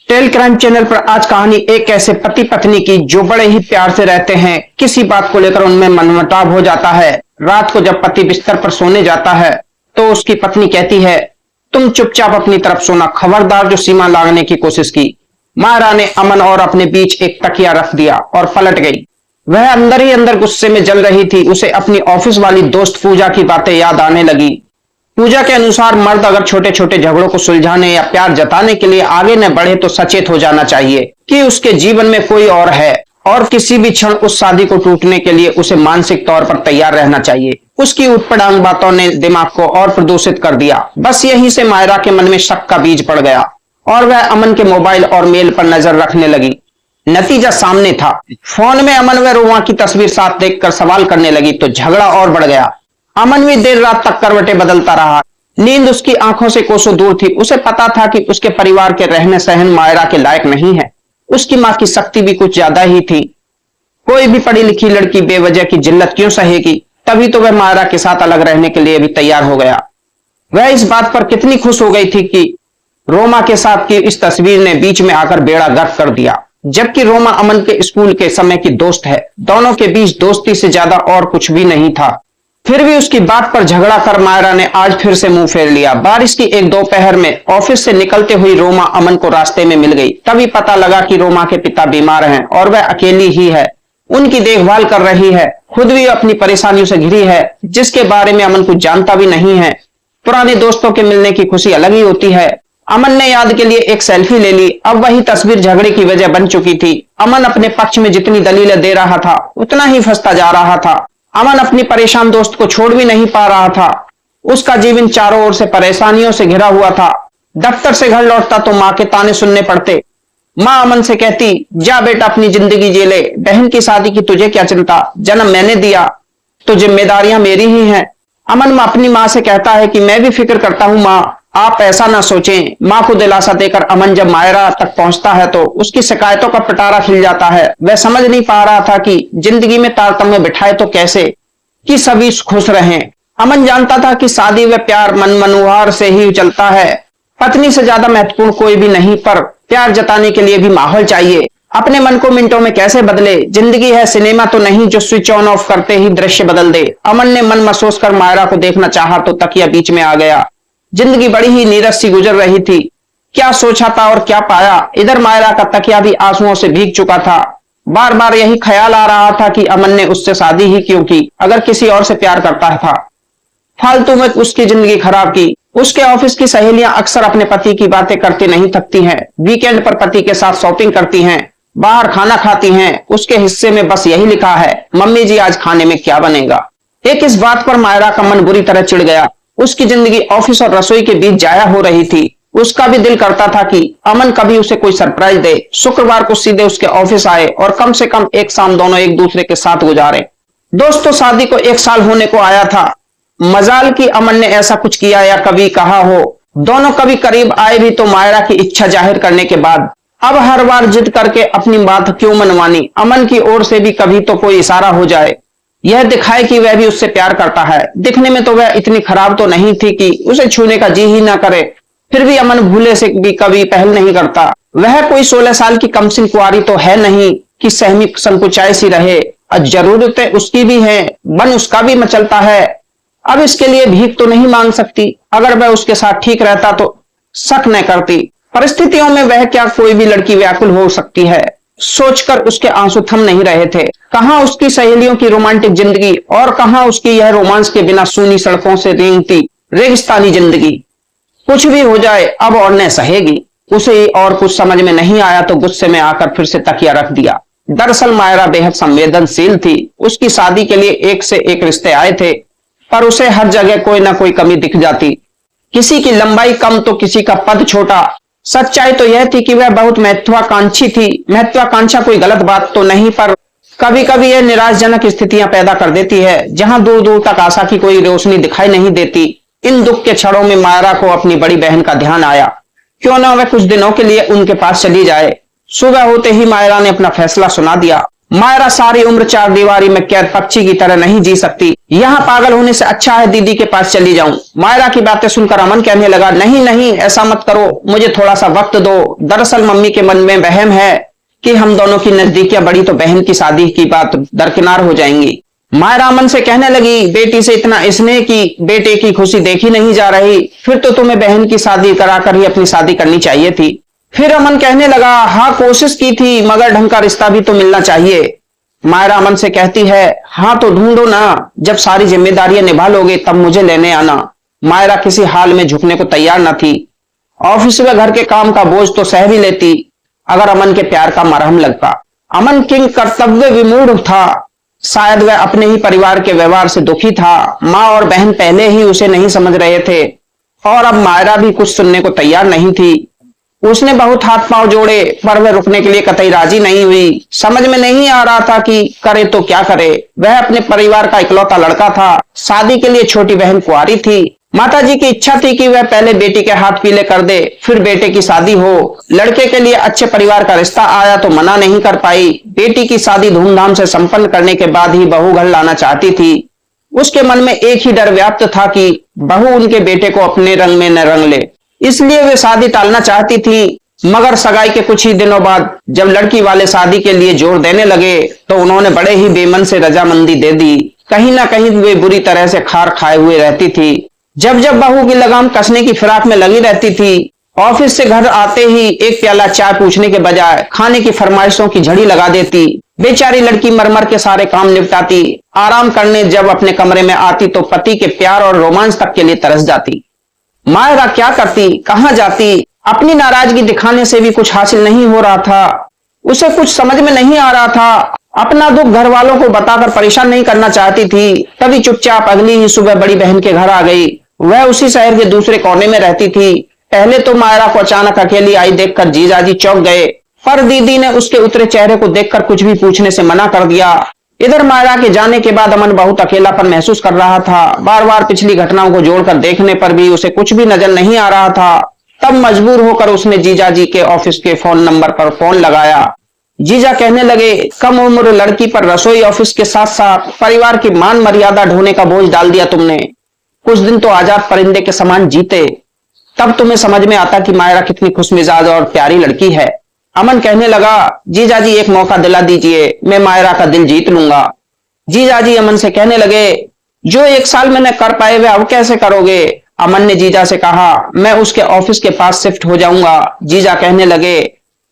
Tell crime channel पर आज कहानी एक ऐसे पति पत्नी की जो बड़े ही प्यार से रहते हैं। किसी बात को लेकर उनमें मनमुटाव हो जाता है। रात को जब पति बिस्तर पर सोने जाता है तो उसकी पत्नी कहती है, तुम चुपचाप अपनी तरफ सोना, खबरदार जो सीमा लांघने की कोशिश की। मायरा ने अमन और अपने बीच एक तकिया रख दिया और पलट गई। वह अंदर ही अंदर गुस्से में जल रही थी। उसे अपनी ऑफिस वाली दोस्त पूजा की बातें याद आने लगी। पूजा के अनुसार मर्द अगर छोटे छोटे झगड़ों को सुलझाने या प्यार जताने के लिए आगे न बढ़े तो सचेत हो जाना चाहिए कि उसके जीवन में कोई और है और किसी भी क्षण उस शादी को टूटने के लिए उसे मानसिक तौर पर तैयार रहना चाहिए। उसकी उटपटांग बातों ने दिमाग को और प्रदूषित कर दिया। बस यहीं से मायरा के मन में शक का बीज पड़ गया और वह अमन के मोबाइल और मेल पर नजर रखने लगी। नतीजा सामने था। फोन में अमन व रोमा की तस्वीर साथ देखकर सवाल करने लगी तो झगड़ा और बढ़ गया। अमन भी देर रात तक करवटें बदलता रहा। नींद उसकी आंखों से कोसों दूर थी। उसे पता था कि उसके परिवार के रहने सहन मायरा के लायक नहीं है। उसकी मां की शक्ति भी कुछ ज्यादा ही थी। कोई भी पढ़ी लिखी लड़की बेवजह की जिल्लत क्यों सहेगी। तभी तो वह मायरा के साथ अलग रहने के लिए भी तैयार हो गया। वह इस बात पर कितनी खुश हो गई थी कि रोमा के साथ की इस तस्वीर ने बीच में आकर बेड़ा गर्क कर दिया। जबकि रोमा अमन के स्कूल के समय की दोस्त है। दोनों के बीच दोस्ती से ज्यादा और कुछ भी नहीं था। फिर भी उसकी बात पर झगड़ा कर मायरा ने आज फिर से मुंह फेर लिया। बारिश की एक दोपहर में ऑफिस से निकलते हुई रोमा अमन को रास्ते में मिल गई। तभी पता लगा कि रोमा के पिता बीमार हैं और वह अकेली ही है। उनकी देखभाल कर रही है। खुद भी अपनी परेशानियों से घिरी है जिसके बारे में अमन कुछ जानता भी नहीं है। पुराने दोस्तों के मिलने की खुशी अलग ही होती है। अमन ने याद के लिए एक सेल्फी ले ली। अब वही तस्वीर झगड़े की वजह बन चुकी थी। अमन अपने पक्ष में जितनी दलीलें दे रहा था उतना ही फंसता जा रहा था। अमन अपनी परेशान दोस्त को छोड़ भी नहीं पा रहा था। उसका जीवन चारों ओर से परेशानियों से घिरा हुआ था। दफ्तर से घर लौटता तो मां के ताने सुनने पड़ते। मां अमन से कहती, जा बेटा अपनी जिंदगी जी ले, बहन की शादी की तुझे क्या चिंता, जन्म मैंने दिया तो जिम्मेदारियां मेरी ही हैं। अमन अपनी मां से कहता है कि मैं भी फिक्र करता हूं मां, आप ऐसा ना सोचें। मां को दिलासा देकर अमन जब मायरा तक पहुंचता है तो उसकी शिकायतों का पिटारा खिल जाता है। वह समझ नहीं पा रहा था कि जिंदगी में तारतम्य बिठाए तो कैसे कि सभी खुश रहें। अमन जानता था कि शादी व प्यार मनमनुहार से ही चलता है। पत्नी से ज्यादा महत्वपूर्ण कोई भी नहीं, पर प्यार जताने के लिए भी माहौल चाहिए। अपने मन को मिनटों में कैसे बदले। जिंदगी है सिनेमा तो नहीं जो स्विच ऑन ऑफ करते ही दृश्य बदल दे। अमन ने मन महसूस कर मायरा को देखना चाहा तो तकिया बीच में आ गया। जिंदगी बड़ी ही नीरस सी गुजर रही थी। क्या सोचा था और क्या पाया। इधर मायरा का तकिया भी आंसुओं से भीग चुका था। बार बार यही ख्याल आ रहा था कि अमन ने उससे शादी ही क्यों की, अगर किसी और से प्यार करता था। फालतू में उसकी जिंदगी खराब की। उसके ऑफिस की सहेलियां अक्सर अपने पति की बातें करती नहीं थकती हैं। वीकेंड पर पति के साथ शॉपिंग करती हैं, बाहर खाना खाती हैं। उसके हिस्से में बस यही लिखा है, मम्मी जी आज खाने में क्या बनेगा। एक इस बात पर मायरा का मन बुरी तरह चिढ़ गया। उसकी जिंदगी ऑफिस और रसोई के बीच जाया हो रही थी। उसका भी दिल करता था कि अमन कभी उसे कोई सरप्राइज दे। शुक्रवार को सीधे उसके ऑफिस आए और कम से कम एक शाम दोनों एक दूसरे के साथ गुजारे। दोस्तों शादी को 1 साल होने को आया था। मजाल की अमन ने ऐसा कुछ किया या कभी कहा हो। दोनों कभी करीब आए भी तो मायरा की इच्छा जाहिर करने के बाद। अब हर बार जिद करके अपनी बात क्यों मनवानी। अमन की ओर से भी कभी तो कोई इशारा हो जाए, यह दिखाए कि वह भी उससे प्यार करता है। दिखने में तो वह इतनी खराब तो नहीं थी कि उसे छूने का जी ही ना करे। फिर भी अमन भूले से भी कभी पहल नहीं करता। वह कोई 16 साल की कमसिन कुंवारी तो है नहीं कि सहमी संकुचाई सी रहे। जरूरतें उसकी भी हैं, मन उसका भी मचलता है। अब इसके लिए भीख तो नहीं मांग सकती। अगर वह उसके साथ ठीक रहता तो शक न करती। परिस्थितियों में वह क्या कोई भी लड़की व्याकुल हो सकती है, सोचकर उसके आंसू थम नहीं रहे थे। कहां उसकी सहेलियों की रोमांटिक जिंदगी और कहां उसकी यह रोमांस के बिना सूनी सड़कों से रेंगती रेगिस्तानी जिंदगी। कुछ भी हो जाए अब और न सहेगी। उसे और कुछ समझ में नहीं आया तो गुस्से में आकर फिर से तकिया रख दिया। दरअसल मायरा बेहद संवेदनशील थी। उसकी शादी के लिए एक से एक रिश्ते आए थे, पर उसे हर जगह कोई ना कोई कमी दिख जाती। किसी की लंबाई कम तो किसी का पद छोटा। सच्चाई तो यह थी कि वह बहुत महत्वाकांक्षी थी। महत्वाकांक्षा कोई गलत बात तो नहीं, पर कभी कभी यह निराशजनक स्थितियां पैदा कर देती है जहां दूर दूर तक आशा की कोई रोशनी दिखाई नहीं देती। इन दुख के क्षणों में मायरा को अपनी बड़ी बहन का ध्यान आया। क्यों ना वह कुछ दिनों के लिए उनके पास चली जाए। सुबह होते ही मायरा ने अपना फैसला सुना दिया। मायरा सारी उम्र चार दीवारी में कैद पक्षी की तरह नहीं जी सकती। यहाँ पागल होने से अच्छा है दीदी के पास चली जाऊं। मायरा की बातें सुनकर अमन कहने लगा, नहीं नहीं ऐसा मत करो, मुझे थोड़ा सा वक्त दो। दरअसल मम्मी के मन में वहम है कि हम दोनों की नजदीकियां बढ़ी तो बहन की शादी की बात दरकिनार हो जाएंगी। मायरा अमन से कहने लगी, बेटी से इतना स्नेह की बेटे की खुशी देखी नहीं जा रही, फिर तो तुम्हें बहन की शादी कराकर ही अपनी शादी करनी चाहिए थी। फिर अमन कहने लगा, हाँ कोशिश की थी मगर ढंग का रिश्ता भी तो मिलना चाहिए। मायरा अमन से कहती है, हाँ तो ढूंढो ना, जब सारी जिम्मेदारियां निभा लोगे तब मुझे लेने आना। मायरा किसी हाल में झुकने को तैयार न थी। ऑफिस व घर के काम का बोझ तो सह भी लेती अगर अमन के प्यार का मरहम लगता। अमन किंग कर्तव्य विमूढ़ था। शायद वह अपने ही परिवार के व्यवहार से दुखी था। माँ और बहन पहले ही उसे नहीं समझ रहे थे और अब मायरा भी कुछ सुनने को तैयार नहीं थी। उसने बहुत हाथ पांव जोड़े पर वह रुकने के लिए कतई राजी नहीं हुई। समझ में नहीं आ रहा था कि करे तो क्या करे। वह अपने परिवार का इकलौता लड़का था। शादी के लिए छोटी बहन कुंवारी थी। माताजी की इच्छा थी कि वह पहले बेटी के हाथ पीले कर दे फिर बेटे की शादी हो। लड़के के लिए अच्छे परिवार का रिश्ता आया तो मना नहीं कर पाई। बेटी की शादी धूमधाम से संपन्न करने के बाद ही बहू घर लाना चाहती थी। उसके मन में एक ही डर व्याप्त था कि बहू उनके बेटे को अपने रंग में न रंग ले, इसलिए वे शादी टालना चाहती थी। मगर सगाई के कुछ ही दिनों बाद जब लड़की वाले शादी के लिए जोर देने लगे तो उन्होंने बड़े ही बेमन से रजामंदी दे दी। कहीं ना कहीं वे बुरी तरह से खार खाए हुए रहती थी। जब जब बहू की लगाम कसने की फिराक में लगी रहती थी। ऑफिस से घर आते ही एक प्याला चाय पूछने के बजाय खाने की फरमाइशों की झड़ी लगा देती। बेचारी लड़की मरमर के सारे काम निपटाती। आराम करने जब अपने कमरे में आती तो पति के प्यार और रोमांस तक के लिए तरस जाती। मायरा क्या करती, कहां जाती, अपनी नाराजगी दिखाने से भी कुछ हासिल नहीं हो रहा था। उसे कुछ समझ में नहीं आ रहा था। अपना दुख घर वालों को बताकर परेशान नहीं करना चाहती थी। तभी चुपचाप अगली ही सुबह बड़ी बहन के घर आ गई। वह उसी शहर के दूसरे कोने में रहती थी। पहले तो मायरा को अचानक अकेली आई देखकर जीजाजी चौंक गए, पर दीदी ने उसके उतरे चेहरे को देखकर कुछ भी पूछने से मना कर दिया। इधर मायरा के जाने के बाद अमन बहुत अकेलापन महसूस कर रहा था। बार बार पिछली घटनाओं को जोड़कर देखने पर भी उसे कुछ भी नजर नहीं आ रहा था। तब मजबूर होकर उसने जीजाजी के ऑफिस के फोन नंबर पर फोन लगाया। जीजा कहने लगे, कम उम्र लड़की पर रसोई ऑफिस के साथ साथ परिवार की मान मर्यादा ढोने का बोझ डाल दिया तुमने। कुछ दिन तो आजाद परिंदे के समान जीते, तब तुम्हें समझ में आता कि मायरा कितनी खुशमिजाज और प्यारी लड़की है। अमन कहने लगा, जीजाजी एक मौका दिला दीजिए, मैं मायरा का दिल जीत लूंगा। जीजाजी अमन से कहने लगे, जो एक साल में न कर पाए वे अब कैसे करोगे। अमन ने जीजा से कहा, मैं उसके ऑफिस के पास शिफ्ट हो जाऊंगा। जीजा कहने लगे,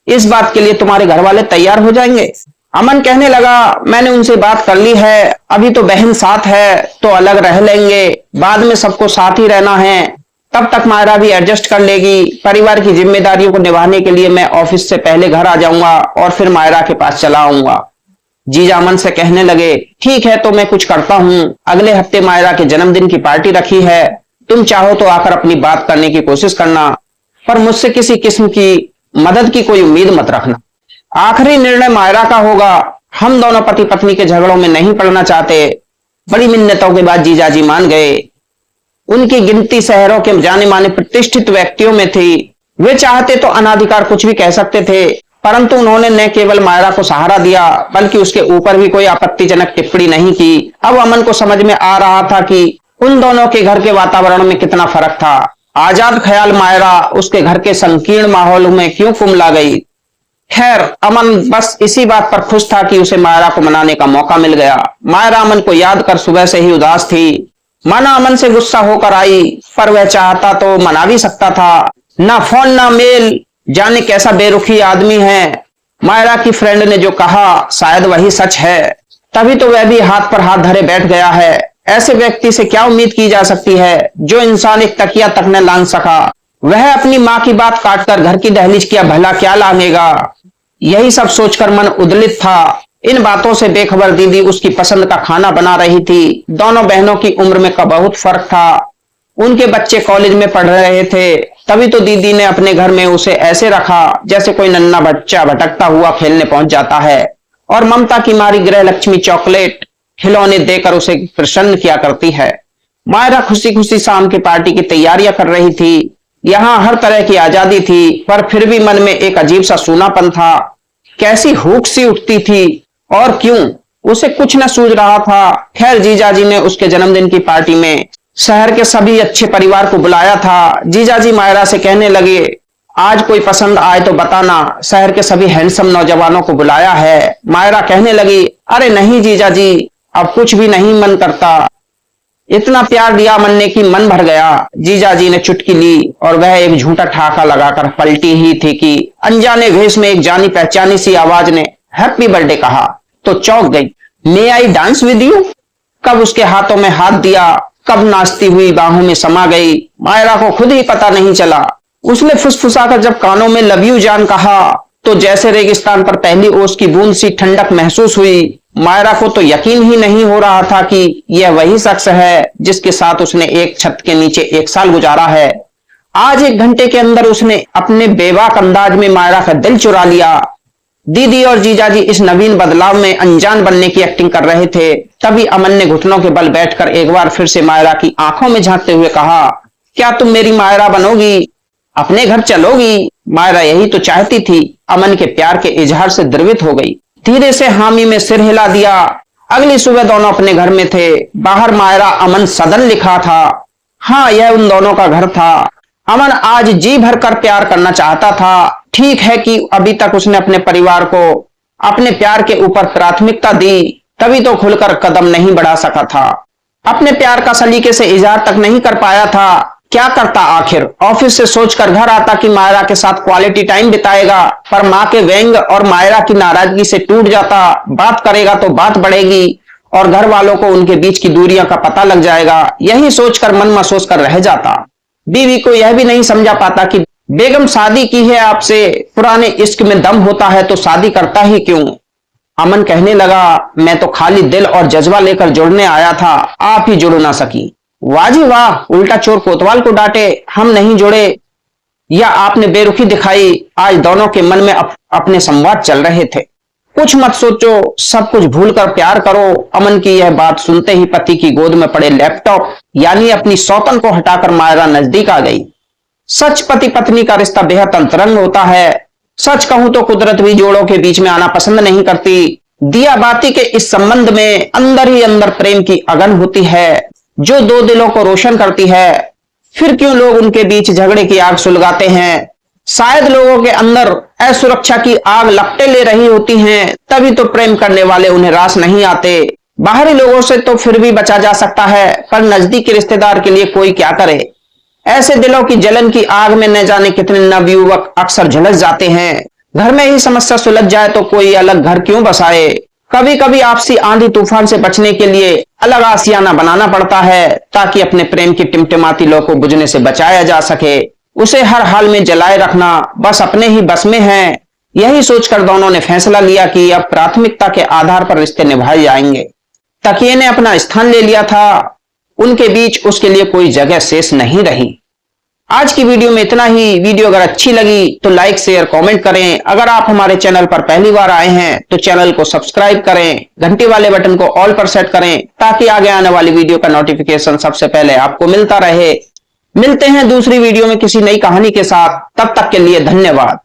इस बात के लिए तुम्हारे घर वाले तैयार हो जाएंगे। अमन कहने लगा, मैंने उनसे बात कर ली है, अभी तो बहन साथ है तो अलग रह लेंगे, बाद में सबको साथ ही रहना है, तब तक मायरा भी एडजस्ट कर लेगी। परिवार की जिम्मेदारियों को निभाने के लिए मैं ऑफिस से पहले घर आ जाऊंगा और फिर मायरा के पास चला आऊंगा। जीजा अमन से कहने लगे, ठीक है तो मैं कुछ करता हूं। अगले हफ्ते मायरा के जन्मदिन की पार्टी रखी है, तुम चाहो तो आकर अपनी बात करने की कोशिश करना, पर मुझसे किसी किस्म की मदद की कोई उम्मीद मत रखना। आखिरी निर्णय मायरा का होगा। हम दोनों पति पत्नी के झगड़ों में नहीं पड़ना चाहते। बड़ी मिन्नतों के बाद जीजाजी मान गए। उनकी गिनती शहरों के जाने माने प्रतिष्ठित व्यक्तियों में थी। वे चाहते तो अनाधिकार कुछ भी कह सकते थे, परंतु उन्होंने न केवल मायरा को सहारा दिया बल्कि उसके ऊपर भी कोई आपत्तिजनक टिप्पणी नहीं की। अब अमन को समझ में आ रहा था कि उन दोनों के घर के वातावरण में कितना फर्क था। आजाद ख्याल मायरा उसके घर के संकीर्ण माहौल में क्यों कुमला गई। खैर अमन बस इसी बात पर खुश था कि उसे मायरा को मनाने का मौका मिल गया। मायरा अमन को याद कर सुबह से ही उदास थी। माना अमन से गुस्सा होकर आई, पर वह चाहता तो मना भी सकता था। ना फोन ना मेल, जाने कैसा बेरुखी आदमी है। मायरा की फ्रेंड ने जो कहा शायद वही सच है, तभी तो वह भी हाथ पर हाथ धरे बैठ गया है। ऐसे व्यक्ति से क्या उम्मीद की जा सकती है जो इंसान एक तकिया तक न लांघ सका। वह अपनी माँ की बात काटकर घर की दहलीज किया भला क्या लांघेगा। यही सब सोचकर मन उद्विलित था। इन बातों से बेखबर दीदी उसकी पसंद का खाना बना रही थी। दोनों बहनों की उम्र में का बहुत फर्क था। उनके बच्चे कॉलेज में पढ़ रहे थे, तभी तो दीदी ने अपने घर में उसे ऐसे रखा जैसे कोई नन्हा बच्चा भटकता हुआ खेलने पहुंच जाता है, और ममता की मारी गृह लक्ष्मी चॉकलेट खिलौने देकर उसे प्रसन्न किया करती है। मायरा खुशी खुशी शाम की पार्टी की तैयारियां कर रही थी। यहाँ हर तरह की आजादी थी, पर फिर भी मन में एक अजीब सा सूनापन था। कैसी हुक सी उठती थी और क्यों, उसे कुछ न सूझ रहा था। खैर जीजाजी ने उसके जन्मदिन की पार्टी में शहर के सभी अच्छे परिवार को बुलाया था। जीजाजी मायरा से कहने लगे, आज कोई पसंद आए तो बताना, शहर के सभी हैंडसम नौजवानों को बुलाया है। मायरा कहने लगी, अरे नहीं जीजाजी, अब कुछ भी नहीं मन करता। इतना प्यार दिया अमन ने कि मन भर गया। जीजाजी ने चुटकी ली और वह एक झूठा ठहाका लगाकर पलटी ही थी कि अनजाने भेष में एक जानी पहचानी सी आवाज ने हैप्पी बर्थडे कहा तो चौंक गई। मे आई डांस विद यू? कब उसके हाथों में हाथ दिया, कब नाचती हुई बाहों में समा गई, मायरा को खुद ही पता नहीं चला। उसने फुसफुसाकर जब कानों में लव यू जान कहा तो जैसे रेगिस्तान पर पहली ओस की बूंद सी ठंडक महसूस हुई। मायरा को तो यकीन ही नहीं हो रहा था कि यह वही शख्स है जिसके साथ उसने एक छत के नीचे 1 साल गुजारा है। आज 1 घंटे के अंदर उसने अपने बेबाक अंदाज में मायरा का दिल चुरा लिया। दीदी और जीजाजी इस नवीन बदलाव में अनजान बनने की एक्टिंग कर रहे थे। तभी अमन ने घुटनों के बल बैठकर एक बार फिर से मायरा की आंखों में झांकते हुए कहा, क्या तुम मेरी मायरा बनोगी, अपने घर चलोगी? मायरा यही तो चाहती थी। अमन के प्यार के इजहार से द्रवित हो गई। धीरे से हामी में सिर हिला दिया। अगली सुबह दोनों अपने घर में थे। बाहर मायरा अमन सदन लिखा था। हाँ, यह उन दोनों का घर था। अमन आज जी भरकर प्यार करना चाहता था। ठीक है कि अभी तक उसने अपने परिवार को अपने प्यार के ऊपर प्राथमिकता दी, तभी तो खुलकर कदम नहीं बढ़ा सका था। अपने प्यार का सलीके से इजहार तक नहीं कर पाया था। क्या करता आखिर? ऑफिस से सोचकर घर आता कि मायरा के साथ क्वालिटी टाइम बिताएगा, पर माँ के व्यंग और मायरा की नाराजगी से टूट जाता। बात करेगा तो बात बढ़ेगी और घर वालों को उनके बीच की दूरियां का पता लग जाएगा। यही सोचकर मन महसूस कर रह जाता। बीवी को यह भी नहीं समझा पाता कि बेगम शादी की है आपसे, पुराने इश्क में दम होता है तो शादी करता ही क्यों? अमन कहने लगा, मैं तो खाली दिल और जज्बा लेकर जुड़ने आया था, आप ही जुड़ ना सकी। वाह जी वाह, उल्टा चोर कोतवाल को डांटे, हम नहीं जुड़े या आपने बेरुखी दिखाई। आज दोनों के मन में अपने संवाद चल रहे थे। कुछ मत सोचो, सब कुछ भूलकर प्यार करो। अमन की यह बात सुनते ही पति की गोद में पड़े लैपटॉप यानी अपनी सौतन को हटाकर मायरा नजदीक आ गई। सच पति पत्नी का रिश्ता बेहद अंतरंग होता है। सच कहूं तो कुदरत भी जोड़ों के बीच में आना पसंद नहीं करती। दिया बाती के इस संबंध में अंदर ही अंदर प्रेम की अगन होती है जो 2 दिलों को रोशन करती है। फिर क्यों लोग उनके बीच झगड़े की आग सुलगाते हैं? शायद लोगों के अंदर असुरक्षा की आग लपटे ले रही होती हैं, तभी तो प्रेम करने वाले उन्हें रास नहीं आते। बाहरी लोगों से तो फिर भी बचा जा सकता है, पर नजदीकी रिश्तेदार के लिए कोई क्या करे? ऐसे दिलों की जलन की आग में न जाने कितने नवयुवक अक्सर झुलस जाते हैं। घर में ही समस्या सुलझ जाए तो कोई अलग घर क्यों बसाए? कभी कभी आपसी आंधी तूफान से बचने के लिए अलग आशियाना बनाना पड़ता है ताकि अपने प्रेम की टिमटिमाती लौ को बुझने से बचाया जा सके। उसे हर हाल में जलाए रखना बस अपने ही बस में है। यही सोचकर दोनों ने फैसला लिया कि अब प्राथमिकता के आधार पर रिश्ते निभाए जाएंगे। तकिए ने अपना स्थान ले लिया था। उनके बीच उसके लिए कोई जगह शेष नहीं रही। आज की वीडियो में इतना ही। वीडियो अगर अच्छी लगी तो लाइक शेयर कमेंट करें। अगर आप हमारे चैनल पर पहली बार आए हैं तो चैनल को सब्सक्राइब करें, घंटी वाले बटन को ऑल पर सेट करें ताकि आगे आने वाली वीडियो का नोटिफिकेशन सबसे पहले आपको मिलता रहे। मिलते हैं दूसरी वीडियो में किसी नई कहानी के साथ। तब तक के लिए धन्यवाद।